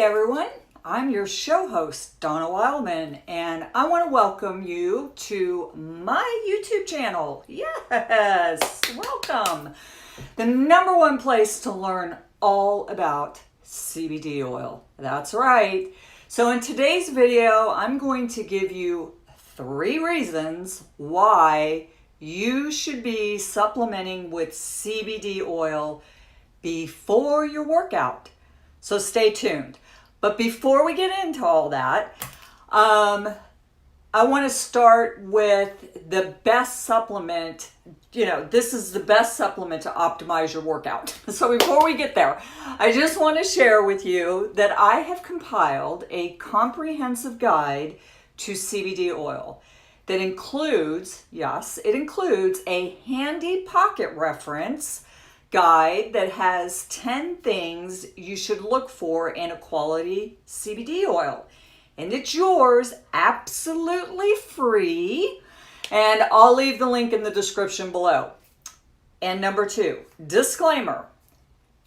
everyone, I'm your show host, Donna Wildman, and I want to welcome you to my YouTube channel. Yes, welcome. The number one place to learn all about CBD oil. That's right. So in today's video, I'm going to give you 3 reasons why you should be supplementing with CBD oil before your workout. So stay tuned. But before we get into all that, I want to start with the best supplement. This is the best supplement to optimize your workout. So before we get there, I just want to share with you that I have compiled a comprehensive guide to CBD oil that includes, yes, it includes a handy pocket reference guide that has 10 things you should look for in a quality CBD oil. And it's yours absolutely free. And I'll leave the link in the description below. And number 2, disclaimer.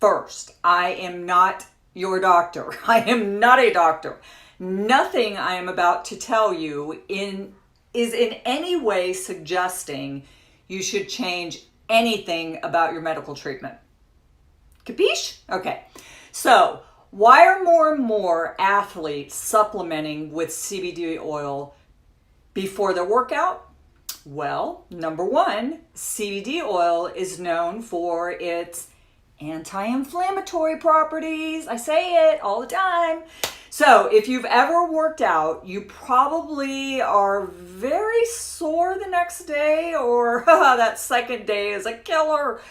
First, I am not your doctor. I am not a doctor. Nothing I am about to tell you is in any way suggesting you should change anything about your medical treatment. Capiche? Okay. So, why are more and more athletes supplementing with CBD oil before their workout? Well, number 1, CBD oil is known for its anti-inflammatory properties. I say it all the time. So if you've ever worked out, you probably are very sore the next day, or that second day is a killer.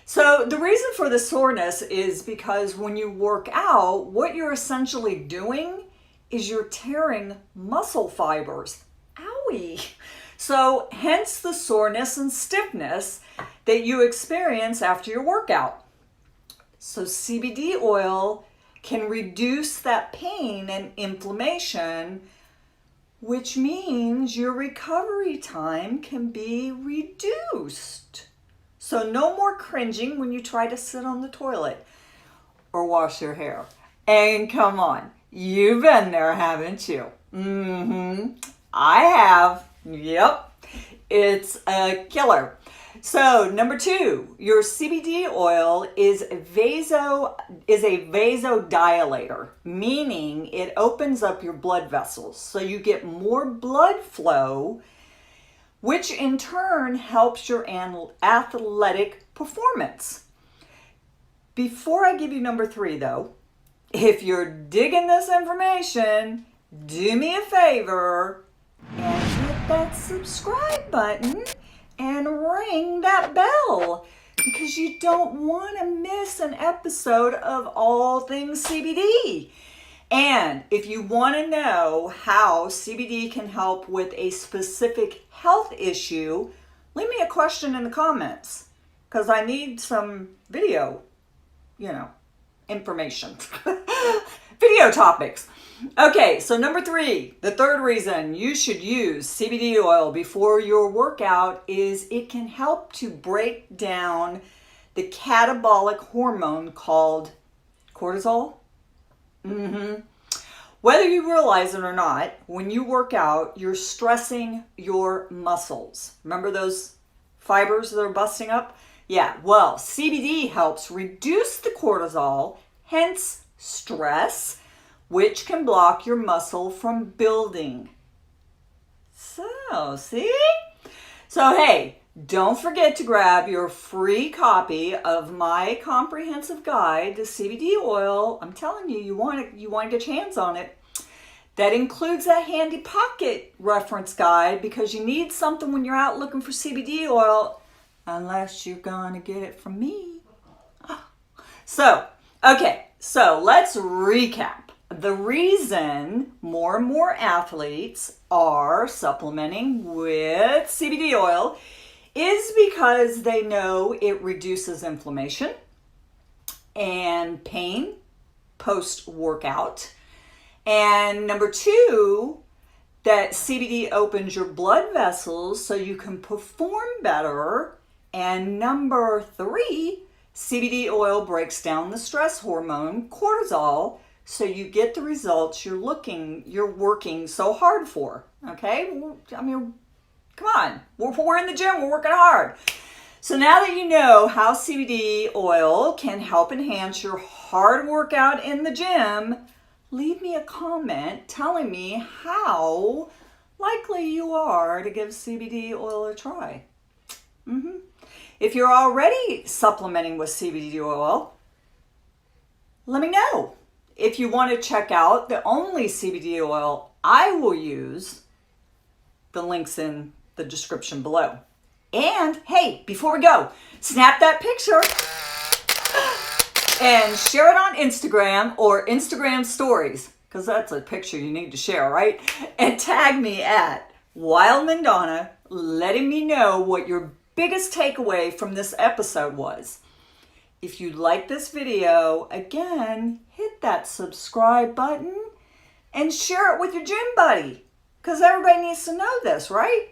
So the reason for the soreness is because when you work out, what you're essentially doing is you're tearing muscle fibers. Owie! So hence the soreness and stiffness that you experience after your workout. So CBD oil can reduce that pain and inflammation, which means your recovery time can be reduced. So no more cringing when you try to sit on the toilet or wash your hair. And come on, you've been there, haven't you? I have. Yep. It's a killer. So number 2, your CBD oil is a vasodilator, meaning it opens up your blood vessels. So you get more blood flow, which in turn helps your athletic performance. Before I give you number 3 though, if you're digging this information, do me a favor and hit that subscribe button and ring that bell, because you don't want to miss an episode of all things CBD. And if you want to know how CBD can help with a specific health issue, leave me a question in the comments, because I need some video, information. Video topics. Okay, so number 3, the third reason you should use CBD oil before your workout is it can help to break down the catabolic hormone called cortisol. Whether you realize it or not, when you work out, you're stressing your muscles. Remember those fibers that are busting up? Yeah, well, CBD helps reduce the cortisol, hence stress, which can block your muscle from building. So, see? So, hey, don't forget to grab your free copy of my comprehensive guide to CBD oil. I'm telling you, you want to get your hands on it. That includes that handy pocket reference guide, because you need something when you're out looking for CBD oil, unless you're going to get it from me. So, okay, so let's recap. The reason more and more athletes are supplementing with CBD oil is because they know it reduces inflammation and pain post-workout. And number 2, that CBD opens your blood vessels so you can perform better. And number 3, CBD oil breaks down the stress hormone cortisol, so you get the results you're working so hard for. Okay? I mean, come on. We're in the gym, we're working hard. So now that you know how CBD oil can help enhance your hard workout in the gym, leave me a comment telling me how likely you are to give CBD oil a try. If you're already supplementing with CBD oil, let me know. If you want to check out the only CBD oil I will use, the link's in the description below. And hey, before we go, snap that picture and share it on Instagram or Instagram stories, because that's a picture you need to share, right? And tag me at Wildman Donna, letting me know what your biggest takeaway from this episode was. If you like this video, again, hit that subscribe button and share it with your gym buddy, because everybody needs to know this, right?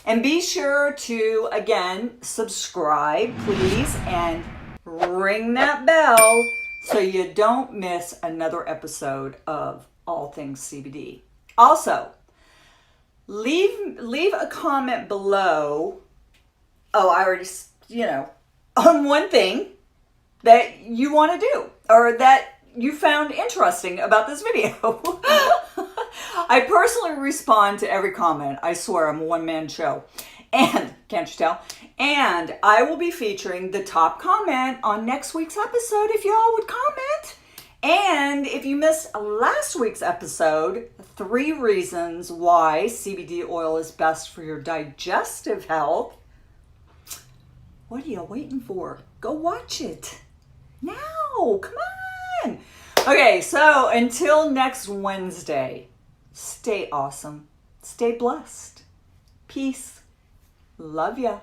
And be sure to, again, subscribe, please, and ring that bell so you don't miss another episode of All Things CBD. Also, leave a comment below. Oh, I already, on one thing that you want to do or that you found interesting about this video. I personally respond to every comment. I swear I'm a one-man show. And, can't you tell? And I will be featuring the top comment on next week's episode if y'all would comment. And if you missed last week's episode, 3 reasons why CBD oil is best for your digestive health, what are you waiting for? Go watch it now. Come on. Okay, so until next Wednesday, stay awesome. Stay blessed. Peace. Love ya.